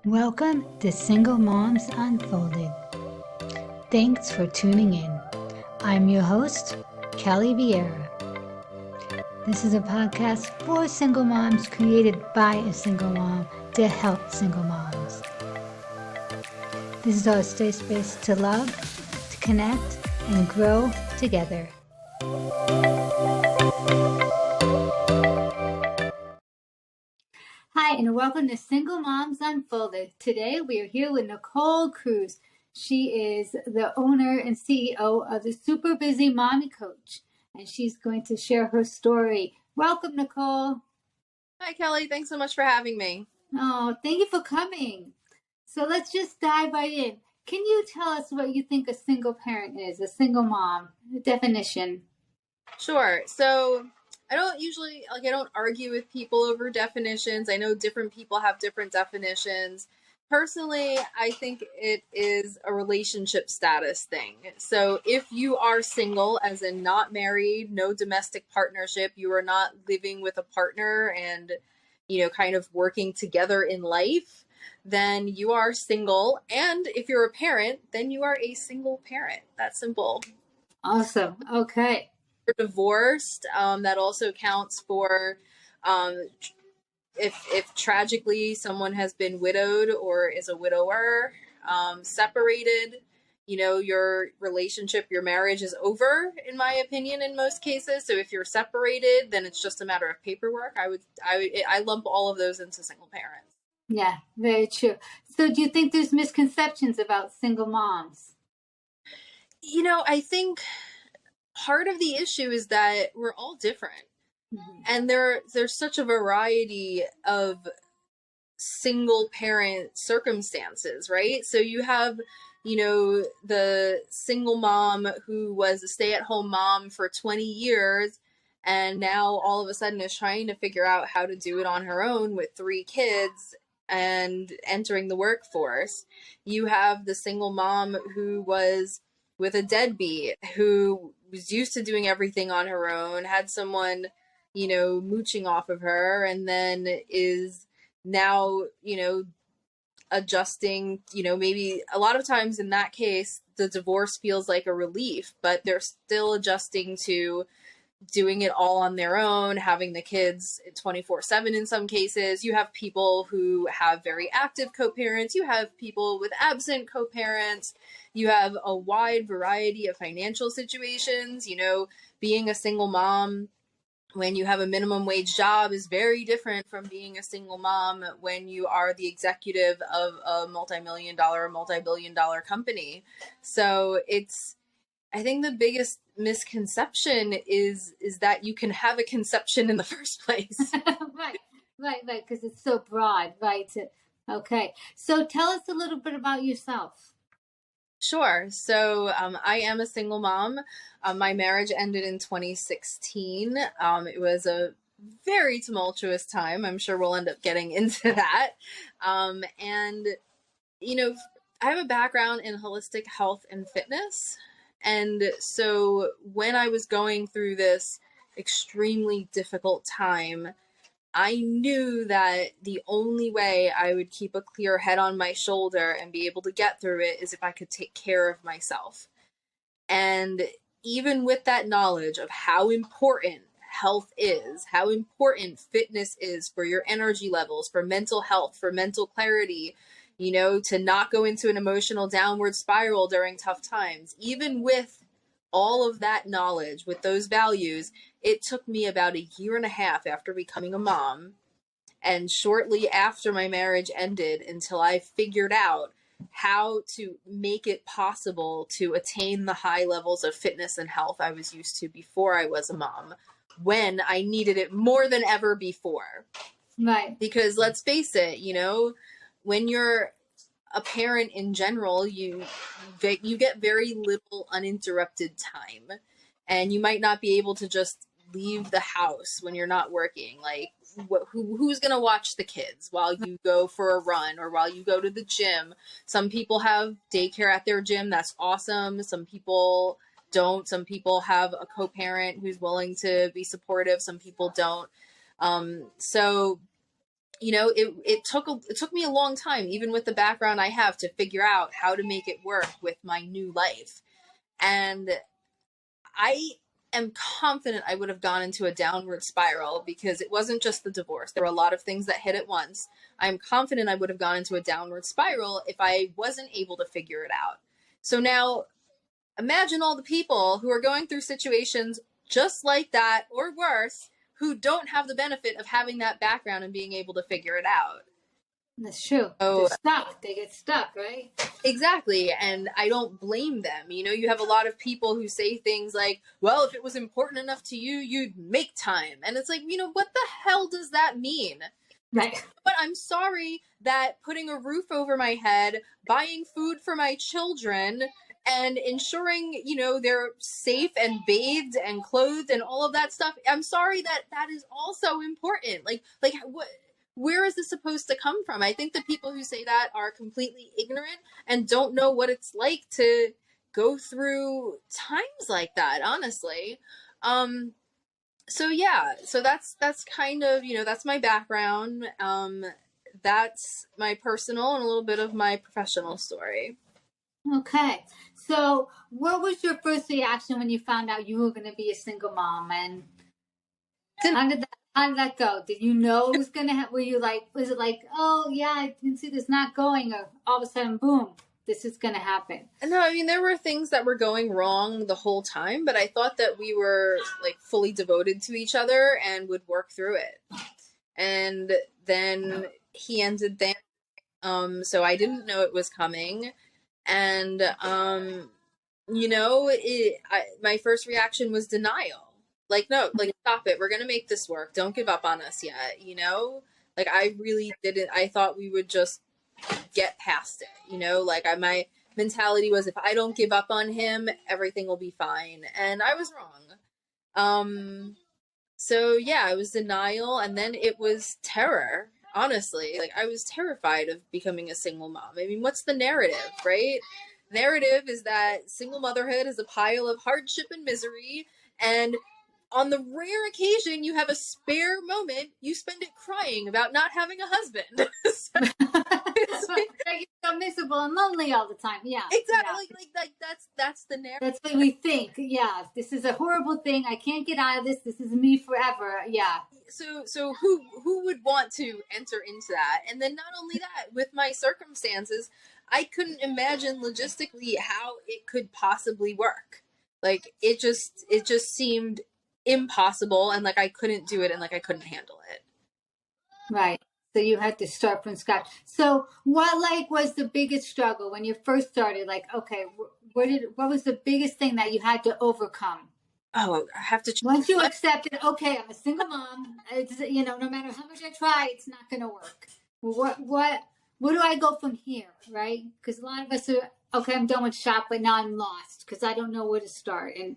Welcome to Single Moms Unfolded. Thanks for tuning in. I'm your host, Kelly Viera. This is a podcast for single moms created by a single mom to help single moms. This is our safe space to love, to connect, and grow together. Hi, and welcome to Single Moms Unfolded. Today we are here with Nicole Cruz. She is the owner and CEO of the Super Busy Mommy Coach, and she's going to share her story. Welcome, Nicole. Hi, Kelly. Thanks so much for having me. Oh, thank you for coming. So let's just dive right in. Can you tell us what you think a single parent is, a single mom, the definition? Sure. So I don't argue with people over definitions. I know different people have different definitions. Personally, I think it is a relationship status thing. So if you are single, as in not married, no domestic partnership, you are not living with a partner and, kind of working together in life, then you are single. And if you're a parent, then you are a single parent. That's simple. Awesome. Okay. If you're divorced, that also counts for if tragically someone has been widowed or is a widower, separated, your relationship, your marriage is over, in my opinion, in most cases. So if you're separated, then it's just a matter of paperwork. I lump all of those into single parents. Yeah, very true. So do you think there's misconceptions about single moms? I think part of the issue is that we're all different. Mm-hmm. And there's such a variety of single parent circumstances, right? So you have, the single mom who was a stay-at-home mom for 20 years and now all of a sudden is trying to figure out how to do it on her own with 3 kids and entering the workforce. You have the single mom who was with a deadbeat, who was used to doing everything on her own, had someone, mooching off of her, and then is now, adjusting, maybe a lot of times in that case, the divorce feels like a relief, but they're still adjusting to doing it all on their own, having the kids 24/7 in some cases. You have people who have very active co-parents. You have people with absent co-parents. You have a wide variety of financial situations. Being a single mom when you have a minimum wage job is very different from being a single mom when you are the executive of a multi-billion dollar company. So I think the biggest misconception is that you can have a conception in the first place. Right, because it's so broad, right? Okay, so tell us a little bit about yourself. Sure. So I am a single mom. My marriage ended in 2016. It was a very tumultuous time. I'm sure we'll end up getting into that. And, I have a background in holistic health and fitness. And so when I was going through this extremely difficult time, I knew that the only way I would keep a clear head on my shoulder and be able to get through it is if I could take care of myself. And even with that knowledge of how important health is, how important fitness is for your energy levels, for mental health, for mental clarity, to not go into an emotional downward spiral during tough times, even with all of that knowledge, with those values, it took me about 1.5 years after becoming a mom and shortly after my marriage ended until I figured out how to make it possible to attain the high levels of fitness and health I was used to before I was a mom, when I needed it more than ever before. Right. Because let's face it, when you're a parent in general, you get very little uninterrupted time, and you might not be able to just leave the house when you're not working. Like, who's going to watch the kids while you go for a run or while you go to the gym? Some people have daycare at their gym. That's awesome. Some people don't. Some people have a co-parent who's willing to be supportive. Some people don't. So, you know, it took me a long time, even with the background I have, to figure out how to make it work with my new life. And I am confident I would have gone into a downward spiral, because it wasn't just the divorce. There were a lot of things that hit at once. I'm confident I would have gone into a downward spiral if I wasn't able to figure it out. So now imagine all the people who are going through situations just like that or worse, who don't have the benefit of having that background and being able to figure it out. That's true. So, they're stuck. They get stuck, right? Exactly. And I don't blame them. You know, you have a lot of people who say things like, well, if it was important enough to you, you'd make time. And it's like, you know, what the hell does that mean? Right. But I'm sorry that putting a roof over my head, buying food for my children, and ensuring, you know, they're safe and bathed and clothed and all of that stuff, I'm sorry that that is also important. Like what? Where is this supposed to come from? I think the people who say that are completely ignorant and don't know what it's like to go through times like that, honestly. So yeah, so that's kind of, you know, that's my background. That's my personal and a little bit of my professional story. Okay. So what was your first reaction when you found out you were going to be a single mom? And how did that go? Did you know it was going to were you like, was it like, oh yeah, I can see this not going, or all of a sudden, boom, this is going to happen? No, I mean, there were things that were going wrong the whole time, but I thought that we were like fully devoted to each other and would work through it. And then he ended there. So I didn't know it was coming. And, you know, my first reaction was denial. Like, no, like, stop it. We're going to make this work. Don't give up on us yet. You know, like, I really didn't. I thought we would just get past it. You know, like, my mentality was, if I don't give up on him, everything will be fine. And I was wrong. So yeah, it was denial. And then it was terror. Honestly, like, I was terrified of becoming a single mom. I mean, what's the narrative, right? Narrative is that single motherhood is a pile of hardship and misery, and on the rare occasion you have a spare moment, you spend it crying about not having a husband. You're so miserable and lonely all the time. Yeah, exactly. Yeah. Like that's the narrative. That's what we think. Yeah, this is a horrible thing. I can't get out of this. This is me forever. Yeah. So who would want to enter into that? And then not only that, with my circumstances, I couldn't imagine logistically how it could possibly work. Like, it just seemed impossible, and like I couldn't do it, and like I couldn't handle it. Right. So you had to start from scratch. So what like was the biggest struggle when you first started? Like, okay, what was the biggest thing that you had to overcome? Oh, I have to. Once you accepted, okay, I'm a single mom. It's, you know, no matter how much I try, it's not going to work. What where do I go from here? Right? Because a lot of us are, okay, I'm done with shop, but now I'm lost because I don't know where to start. And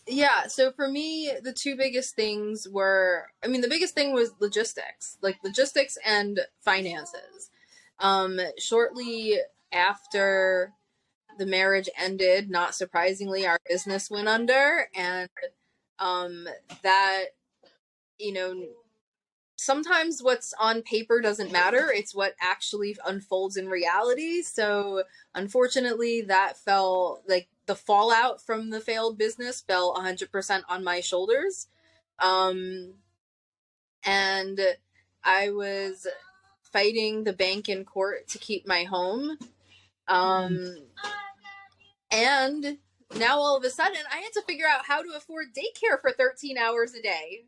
yeah, so for me, the two biggest things were, I mean, the biggest thing was logistics and finances. Shortly after the marriage ended, not surprisingly, our business went under, and that, you know, sometimes what's on paper doesn't matter. It's what actually unfolds in reality. So unfortunately, that fell, like, the fallout from the failed business fell 100% on my shoulders. And I was fighting the bank in court to keep my home. And now all of a sudden I had to figure out how to afford daycare for 13 hours a day.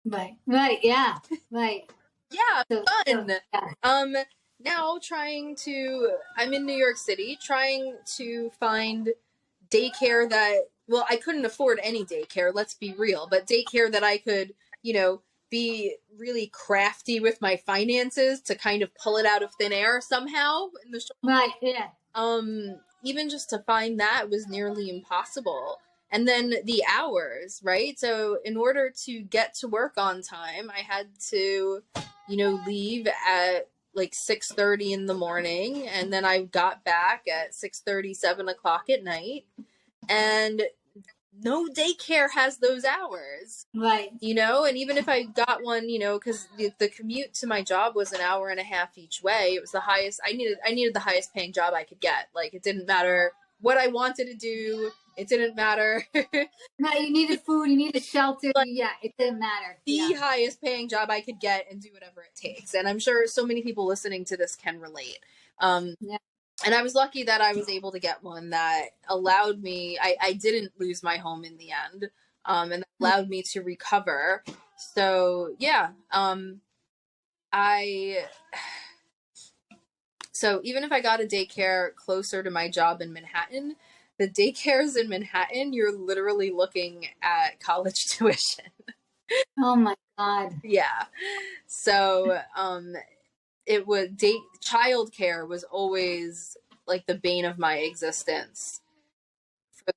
Right, yeah, right. Yeah, fun. Yeah. Now I'm in New York City, trying to find daycare that, well, I couldn't afford any daycare, let's be real, but daycare that I could, you know, be really crafty with my finances to kind of pull it out of thin air somehow in the short. Right, yeah. Even just to find that was nearly impossible. And then the hours, right? So in order to get to work on time, I had to, you know, leave at like 6:30 in the morning, and then I got back at 6:30, 7 o'clock at night. and no daycare has those hours. Right. And even if I got one, because the commute to my job was an hour and a half each way, it was the highest. I needed the highest paying job I could get. Like, it didn't matter what I wanted to do. It didn't matter. No, you needed food, you needed shelter. Like, Yeah, it didn't matter. the highest paying job I could get and do whatever it takes. And I'm sure so many people listening to this can relate. Yeah. And I was lucky that I was able to get one that allowed me, I didn't lose my home in the end, and that allowed me to recover. So, yeah, so even if I got a daycare closer to my job in Manhattan, the daycares in Manhattan, you're literally looking at college tuition. Oh my God. Yeah. So, childcare was always like the bane of my existence.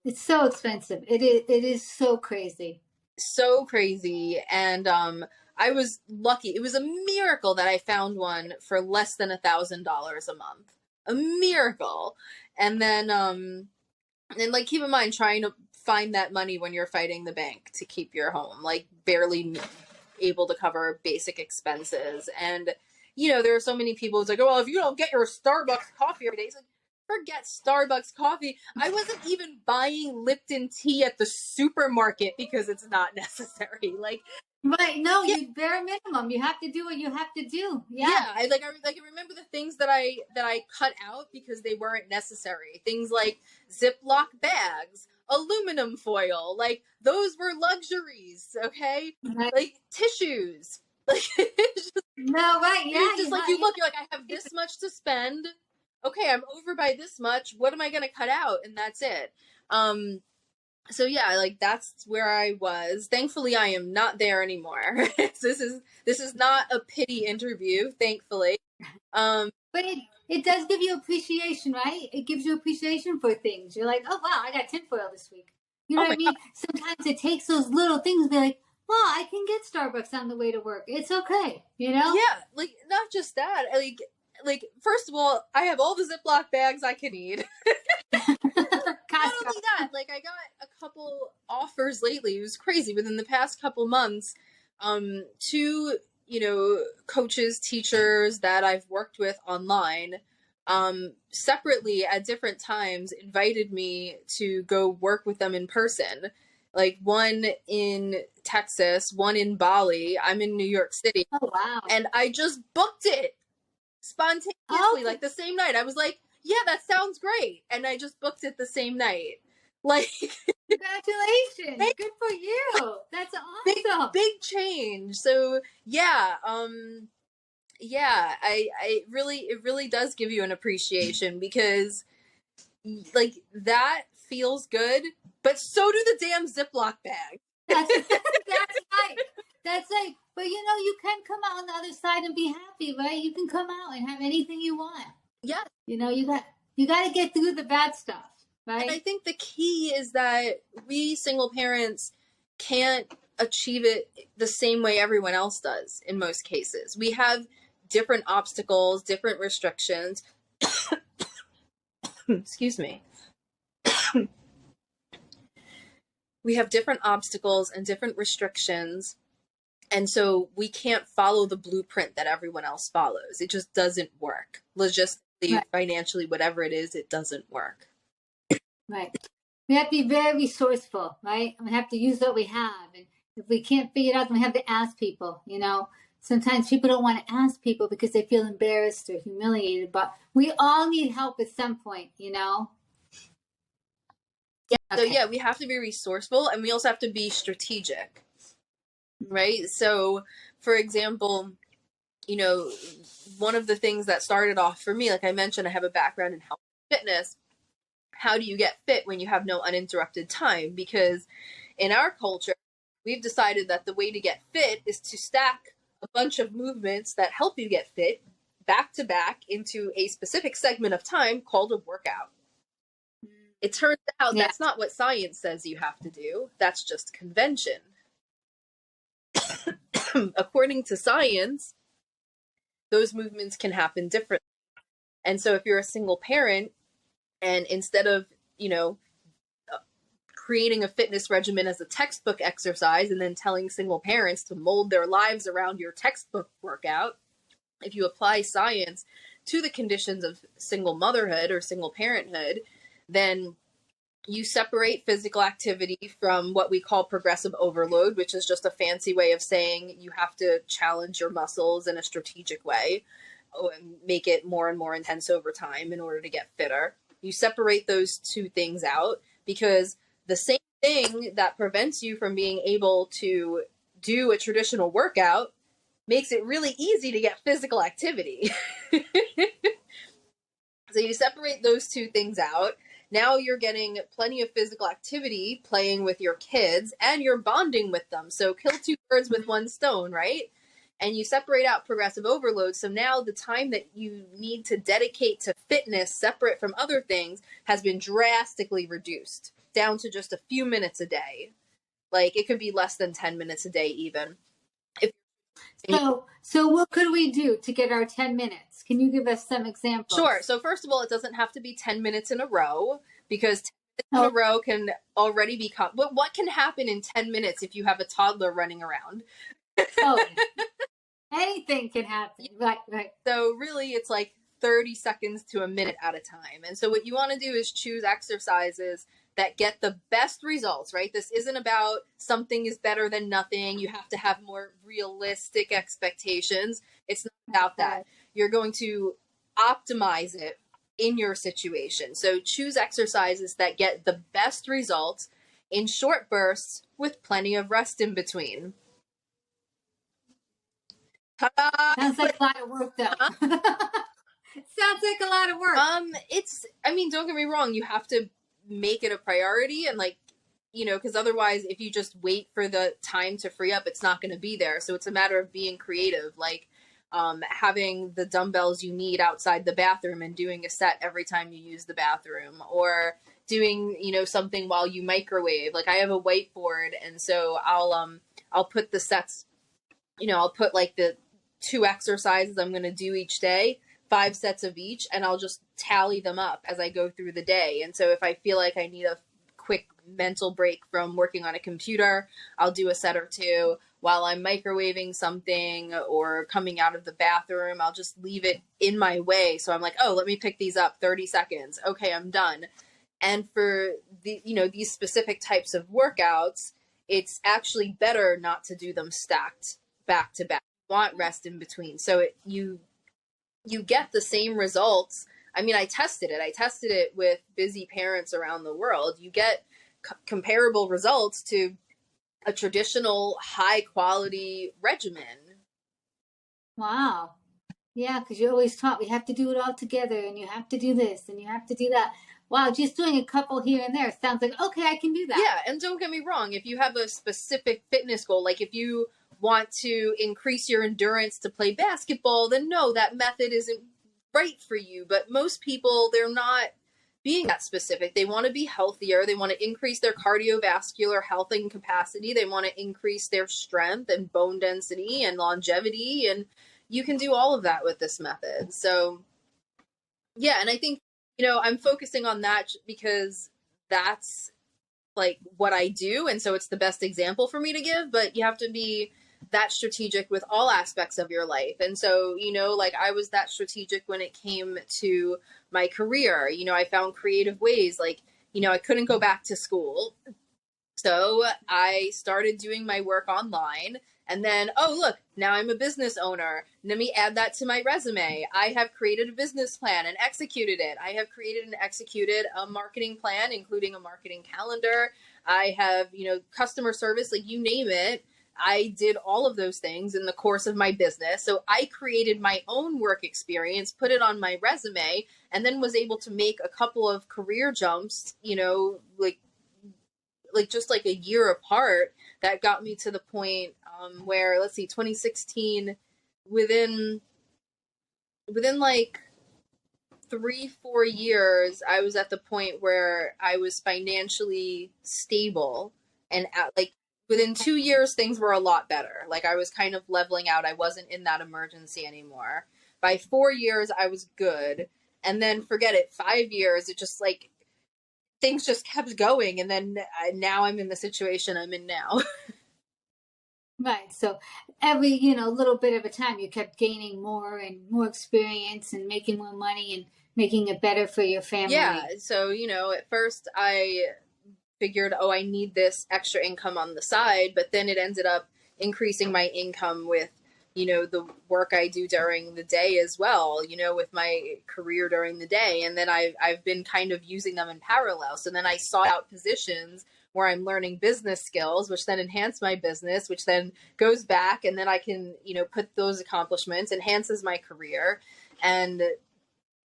It's so expensive. It is so crazy. So crazy. And I was lucky. It was a miracle that I found one for less than $1,000 a month. A miracle. And then like, keep in mind, trying to find that money when you're fighting the bank to keep your home, like, barely able to cover basic expenses. And there are so many people who's like, oh, well, if you don't get your Starbucks coffee every day, it's like, forget Starbucks coffee. I wasn't even buying Lipton tea at the supermarket because it's not necessary. Like, Right. No, you bare minimum. You have to do what you have to do. Yeah. I remember the things that I cut out because they weren't necessary. Things like Ziploc bags, aluminum foil, like, those were luxuries, okay? Right. Like, tissues. Like, No, right. Yeah. it's just like, you look, you're like, I have this much to spend. Okay, I'm over by this much. What am I going to cut out? And that's it. So yeah, like, that's where I was. Thankfully, I am not there anymore. This is not a pity interview, thankfully. But it does give you appreciation, right? It gives you appreciation for things. You're like, oh wow, I got tinfoil this week. You know what I mean? God. Sometimes it takes those little things to be like, well, I can get Starbucks on the way to work. It's okay, Yeah, like, not just that. Like, first of all, I have all the Ziploc bags I can need. Not only that, like, I got a couple offers lately. It was crazy. Within the past couple months, two, coaches, teachers that I've worked with online, separately at different times invited me to go work with them in person. Like, one in Texas, one in Bali. I'm in New York City. Oh, wow. And I just booked it spontaneously, like, the same night. I was like, yeah, that sounds great. And I just booked it the same night. Like, congratulations. Good for you. That's awesome. Big change. So yeah, it really does give you an appreciation, because, like, that feels good, but so do the damn Ziploc bag. That's right. That's right. But you can come out on the other side and be happy, right? You can come out and have anything you want. Yeah. You got to get through the bad stuff, right? And I think the key is that we single parents can't achieve it the same way everyone else does in most cases. We have different obstacles, different restrictions. Excuse me. We have different obstacles and different restrictions. And so we can't follow the blueprint that everyone else follows. It just doesn't work. Logistically, right, financially, whatever it is, it doesn't work. Right. We have to be very resourceful, right? We have to use what we have. And if we can't figure it out, then we have to ask people, Sometimes people don't want to ask people because they feel embarrassed or humiliated, but we all need help at some point, Yeah. Okay. So yeah, we have to be resourceful, and we also have to be strategic, right? So, for example, one of the things that started off for me, like I mentioned, I have a background in health and fitness. How do you get fit when you have no uninterrupted time? Because in our culture, we've decided that the way to get fit is to stack a bunch of movements that help you get fit back to back into a specific segment of time called a workout. It turns out that's not what science says you have to do. That's just convention. According to science, those movements can happen differently. And so if you're a single parent, and instead of, creating a fitness regimen as a textbook exercise and then telling single parents to mold their lives around your textbook workout, if you apply science to the conditions of single motherhood or single parenthood, then you separate physical activity from what we call progressive overload, which is just a fancy way of saying you have to challenge your muscles in a strategic way and make it more and more intense over time in order to get fitter. You separate those two things out, because the same thing that prevents you from being able to do a traditional workout makes it really easy to get physical activity. So you separate those two things out. Now you're getting plenty of physical activity playing with your kids, and you're bonding with them. So kill two birds with one stone, right? And you separate out progressive overload. So now the time that you need to dedicate to fitness separate from other things has been drastically reduced down to just a few minutes a day. Like it could be less than 10 minutes a day even. So what could we do to get our 10 minutes? Can you give us some examples? Sure. So first of all, it doesn't have to be 10 minutes in a row, because 10 minutes in a row can already become, but what can happen in 10 minutes if you have a toddler running around? Oh, anything can happen. Right. So really it's like 30 seconds to a minute at a time. And so what you want to do is choose exercises that get the best results, right? This isn't about something is better than nothing. You have to have more realistic expectations. It's not about that. You're going to optimize it in your situation. So choose exercises that get the best results in short bursts with plenty of rest in between. Ta-da! Sounds like a lot of work, though. Sounds like a lot of work. Don't get me wrong. You have to make it a priority, and because otherwise if you just wait for the time to free up, it's not going to be there. So it's a matter of being creative, having the dumbbells you need outside the bathroom and doing a set every time you use the bathroom, or doing, something while you microwave. Like I have a whiteboard, and so I'll put the sets, I'll put the 2 exercises I'm going to do each day, 5 sets of each, and I'll just tally them up as I go through the day. And so if I feel like I need a quick mental break from working on a computer, I'll do a set or 2. While I'm microwaving something or coming out of the bathroom, I'll just leave it in my way. So I'm like, oh, let me pick these up, 30 seconds. Okay, I'm done. And for these specific types of workouts, it's actually better not to do them stacked back to back. You want rest in between. So you get the same results. I mean, I tested it with busy parents around the world. You get comparable results to a traditional high quality regimen. Wow. Yeah, because you're always taught we have to do it all together, and you have to do this and you have to do that. Wow, just doing a couple here and there sounds like, okay, I can do that. Yeah, and don't get me wrong, if you have a specific fitness goal, like if you want to increase your endurance to play basketball, then no, that method isn't right for you. But most people, they're not being that specific. They want to be healthier. They want to increase their cardiovascular health and capacity. They want to increase their strength and bone density and longevity. And you can do all of that with this method. So yeah, and I think, I'm focusing on that because that's what I do. And so it's the best example for me to give, but you have to be that strategic with all aspects of your life. And so, I was that strategic when it came to my career. I found creative ways, I couldn't go back to school. So I started doing my work online, and then, oh, look, now I'm a business owner. Let me add that to my resume. I have created a business plan and executed it. I have created and executed a marketing plan, including a marketing calendar. I have, customer service, you name it. I did all of those things in the course of my business. So I created my own work experience, put it on my resume, and then was able to make a couple of career jumps, just a year apart, that got me to the point where, 2016, within 3-4 years, I was at the point where I was financially stable, and within 2 years, things were a lot better. I was kind of leveling out. I wasn't in that emergency anymore. By 4 years, I was good. And then forget it, 5 years, it just things just kept going. And then now I'm in the situation I'm in now. Right. So every, little bit of a time, you kept gaining more and more experience and making more money and making it better for your Yeah. family. So, at first I figured, oh, I need this extra income on the side, but then it ended up increasing my income with, the work I do during the day as well, with my career during the day. And then I've been kind of using them in parallel. So then I sought out positions where I'm learning business skills, which then enhance my business, which then goes back, and then I can, put those accomplishments, enhances my career. And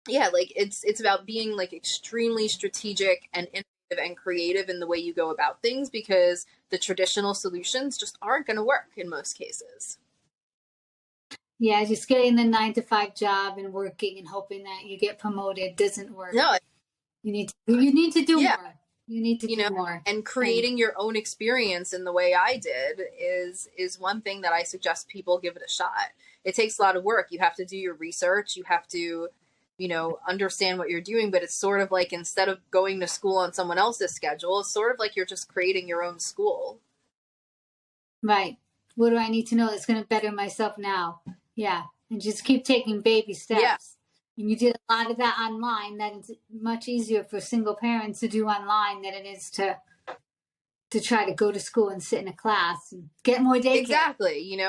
yeah, like it's about being like extremely strategic and innovative and creative in the way you go about things, because the traditional solutions just aren't going to work in most cases. Yeah, just getting the 9 to 5 job and working and hoping that you get promoted doesn't work. No, You need to do yeah, more. You need to do more. and creating your own experience in the way I did is one thing that I suggest people give it a shot. It takes a lot of work. You have to do your research. You have to, understand what you're doing, but it's sort of like, instead of going to school on someone else's schedule, it's sort of like you're just creating your own school. Right. What do I need to know that's going to better myself now? Yeah. And just keep taking baby steps. Yeah. And you did a lot of that online. That is much easier for single parents to do online than it is to try to go to school and sit in a class and get more daycare. Exactly,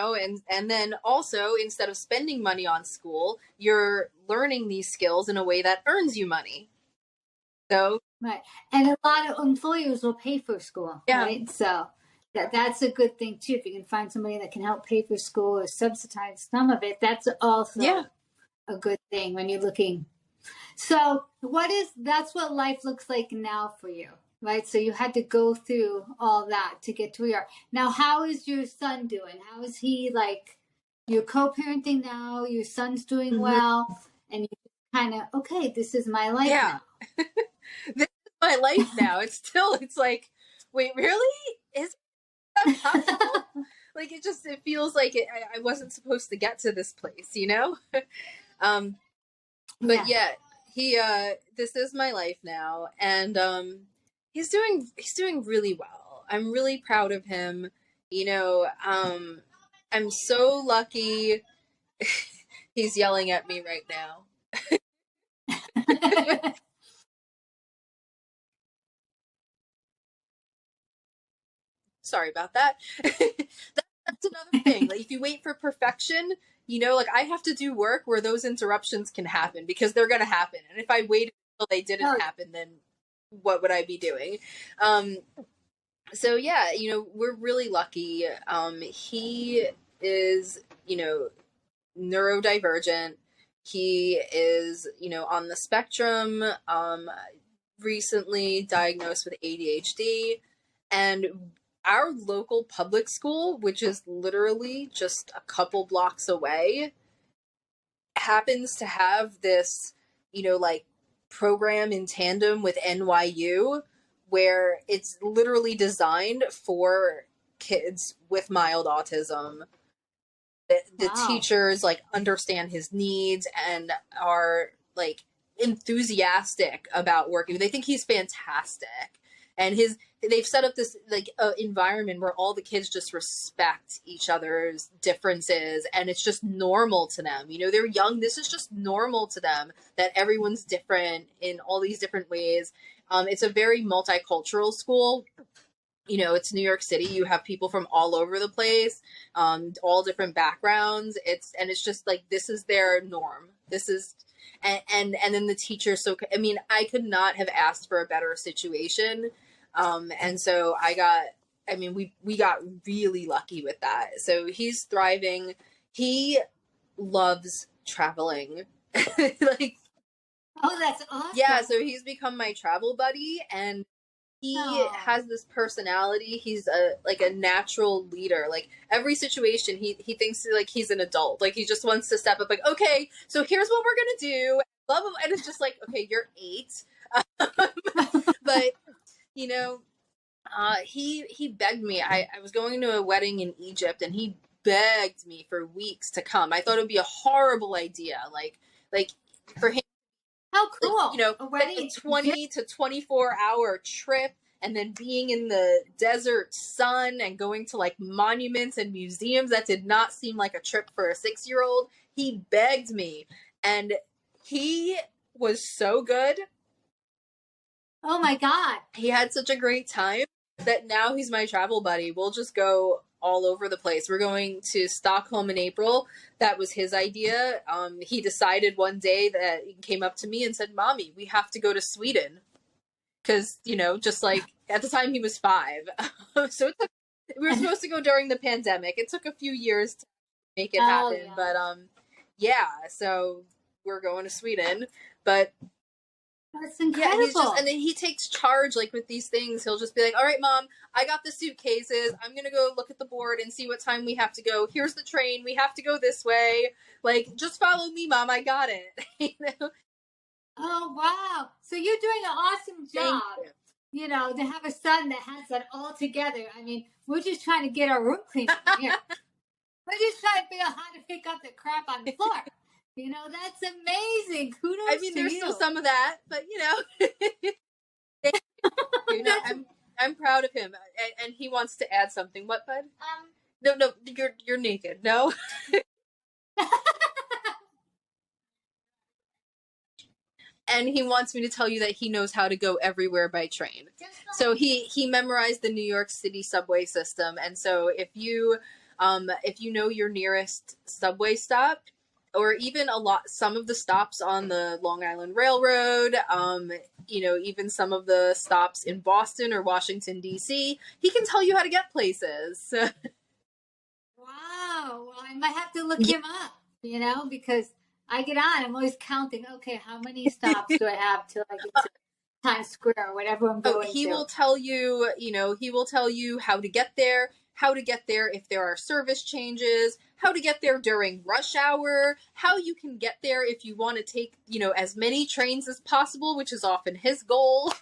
and then also, instead of spending money on school, you're learning these skills in a way that earns you money. So right. And a lot of employers will pay for school, yeah. Right? So that's a good thing too. If you can find somebody that can help pay for school or subsidize some of it, that's also a good thing when you're looking. So that's what life looks like now for you, right? So you had to go through all that to get to where you are. Now, how is your son doing? How is he, like, you're co-parenting now, your son's doing well, and you kind of, okay, this is my life now. This is my life now. It's like, wait, really? Is that possible? Like, it feels like I wasn't supposed to get to this place, But yeah, this is my life now, and he's doing really well. I'm really proud of him. I'm so lucky. He's yelling at me right now. Sorry about that. That's another thing. Like, if you wait for perfection, like, I have to do work where those interruptions can happen, because they're going to happen. And if I waited until they didn't happen, then what would I be doing? So yeah, we're really lucky. He is, neurodivergent. He is, on the spectrum, recently diagnosed with ADHD. And our local public school, which is literally just a couple blocks away, happens to have this, like, program in tandem with NYU, where it's literally designed for kids with mild autism. The teachers, like, understand his needs and are, like, enthusiastic about working. They think he's fantastic. And they've set up this, like, environment where all the kids just respect each other's differences, and it's just normal to them. They're young. This is just normal to them, that everyone's different in all these different ways. It's a very multicultural school. It's New York City. You have people from all over the place, all different backgrounds. It's just like, this is their norm. This is, and then the teachers. So, I mean, I could not have asked for a better situation. And so we got really lucky with that. So he's thriving. He loves traveling. Like, oh, that's awesome. Yeah. So he's become my travel buddy, and he has this personality. He's a natural leader. Like, every situation, he thinks like he's an adult. Like, he just wants to step up, like, okay, so here's what we're gonna do. Blah, blah, blah. And it's just like, okay, you're 8. But he begged me. I was going to a wedding in Egypt, and he begged me for weeks to come. I thought it would be a horrible idea. Like for him Oh, cool. You know, a 20 to 24-hour trip, and then being in the desert sun and going to like monuments and museums that did not seem like a trip for a 6-year-old. He begged me, and he was so good. Oh my God. He had such a great time that now he's my travel buddy. We'll just go all over the place. We're going to Stockholm in April. That was his idea. He decided one day that he came up to me and said, "Mommy, we have to go to Sweden." Because, you know, just like at the time he was 5. So we were supposed to go during the pandemic. It took a few years to make it happen. Yeah. But yeah, so we're going to Sweden. But that's incredible. yeah, he's just, and then he takes charge like with these things. He'll just be like, "All right, Mom, I got the suitcases. I'm gonna go look at the board and see what time we have to go. Here's the train. We have to go this way. Like, just follow me, Mom. I got it." You know? Oh wow! So you're doing an awesome job. You know, to have a son that has that all together. I mean, we're just trying to get our room clean here. We're just trying to figure out how to pick up the crap on the floor. You know, that's amazing. Kudos I mean, there's still some of that, but you know, you know, I'm proud of him, and he wants to add something. What, bud? No, you're naked. No. And he wants me to tell you that he knows how to go everywhere by train. So he memorized the New York City subway system, and so if you know your nearest subway stop, or even some of the stops on the Long Island Railroad, you know, even some of the stops in Boston or Washington, D.C., he can tell you how to get places. Wow. Well, I might have to look him up, you know, because I get on, I'm always counting, okay, how many stops do I have till I get to Times Square or whatever I'm going to? He will tell you, you know, he will tell you how to get there if there are service changes, how to get there during rush hour, how you can get there if you want to take, you know, as many trains as possible, which is often his goal.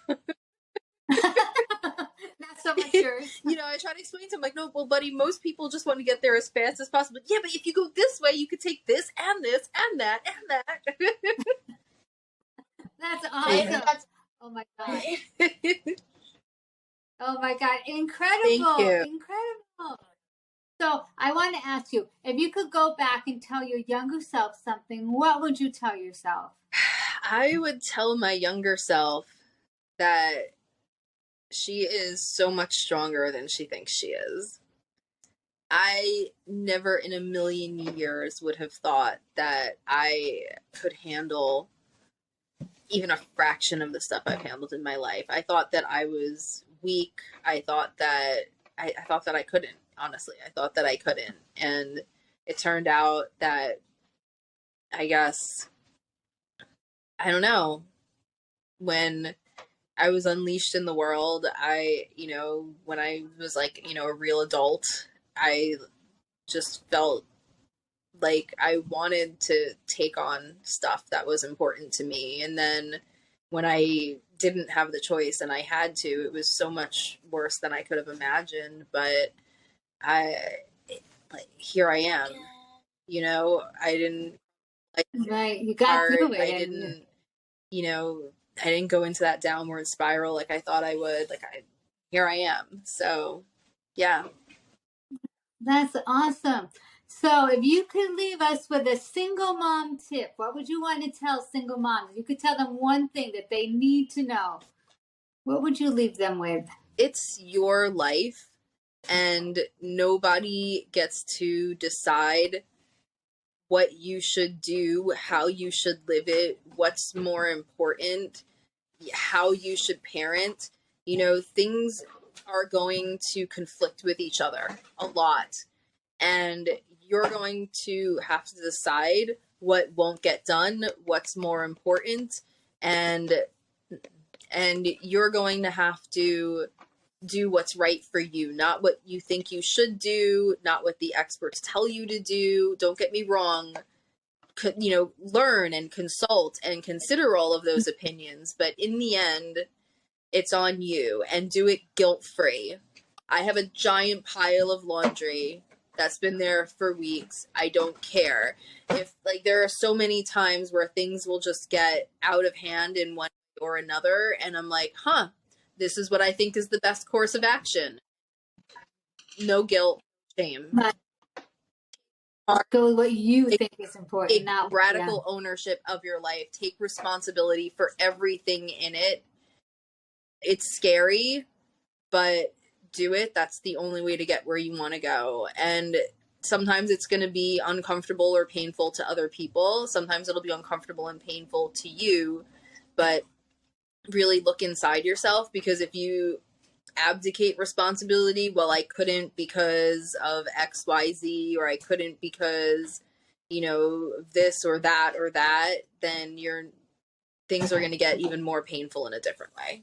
Not so much yours. You know, I try to explain to him, like, no, well, buddy, most people just want to get there as fast as possible. Yeah, but if you go this way, you could take this and this and that and that. That's awesome. Oh my God. Oh my God. Incredible. Thank you. Incredible. So I want to ask you, if you could go back and tell your younger self something, what would you tell yourself? I would tell my younger self that she is so much stronger than she thinks she is. I never in a million years would have thought that I could handle even a fraction of the stuff I've handled in my life. I thought that I was weak. I thought that I couldn't, honestly. I thought that I couldn't. And it turned out that, I guess, I don't know, when I was unleashed in the world, you know, when I was like, you know, a real adult, I just felt like I wanted to take on stuff that was important to me. And then when I didn't have the choice and I had to, it was so much worse than I could have imagined. But here I am, you know, I didn't right. You got through it. I didn't, you know, I didn't go into that downward spiral like I thought I would. Here I am. So, yeah. That's awesome. So if you could leave us with a single mom tip, what would you want to tell single moms? If you could tell them one thing that they need to know, what would you leave them with? It's your life, and nobody gets to decide what you should do, how you should live it, what's more important, how you should parent. You know, things are going to conflict with each other a lot. And you're going to have to decide what won't get done, what's more important, and you're going to have to do what's right for you, not what you think you should do, not what the experts tell you to do. Don't get me wrong. You know, learn and consult and consider all of those opinions, but in the end, it's on you, and do it guilt-free. I have a giant pile of laundry that's been there for weeks. I don't care. If like there are so many times where things will just get out of hand in one way or another, and I'm like, this is what I think is the best course of action. No guilt, shame. But go with what you think is important. Take not radical ownership of your life. Take responsibility for everything in it. It's scary, but do it. That's the only way to get where you want to go. And sometimes it's going to be uncomfortable or painful to other people. Sometimes it'll be uncomfortable and painful to you, but really look inside yourself, because if you abdicate responsibility, well, I couldn't because of XYZ, or I couldn't because, this or that, then things are going to get even more painful in a different way.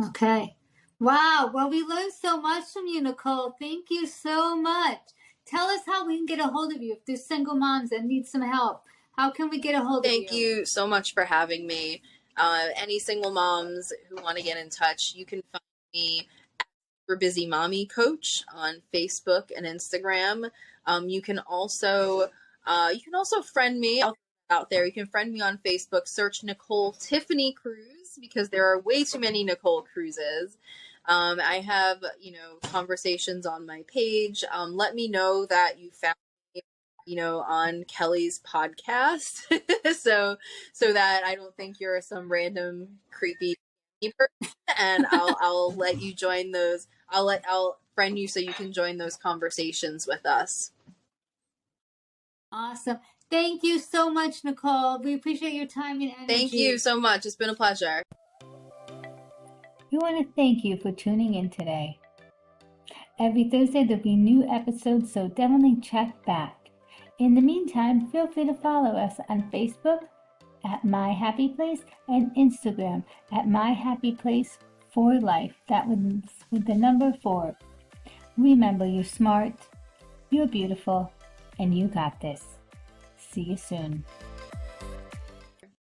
Okay. Wow. Well, we learned so much from you, Nicole. Thank you so much. Tell us how we can get a hold of you if there's single moms that need some help. How can we get a hold of you? Thank you so much for having me. Any single moms who want to get in touch, you can find me at Super Busy Mommy Coach on Facebook and Instagram. You can also friend me out there. You can friend me on Facebook. Search Nicole Tiffany Cruz, because there are way too many Nicole Cruzes. I have conversations on my page. Let me know that you found me on Kelly's podcast, so that I don't think you're some random creepy person, and I'll let you join those. I'll friend you so you can join those conversations with us. Awesome. Thank you so much, Nicole. We appreciate your time and energy. Thank you so much. It's been a pleasure. We want to thank you for tuning in today. Every Thursday there'll be new episodes, so definitely check back. In the meantime, feel free to follow us on Facebook at My Happy Place and Instagram at My Happy Place for Life. That was with the number 4. Remember, you're smart, you're beautiful, and you got this. See you soon.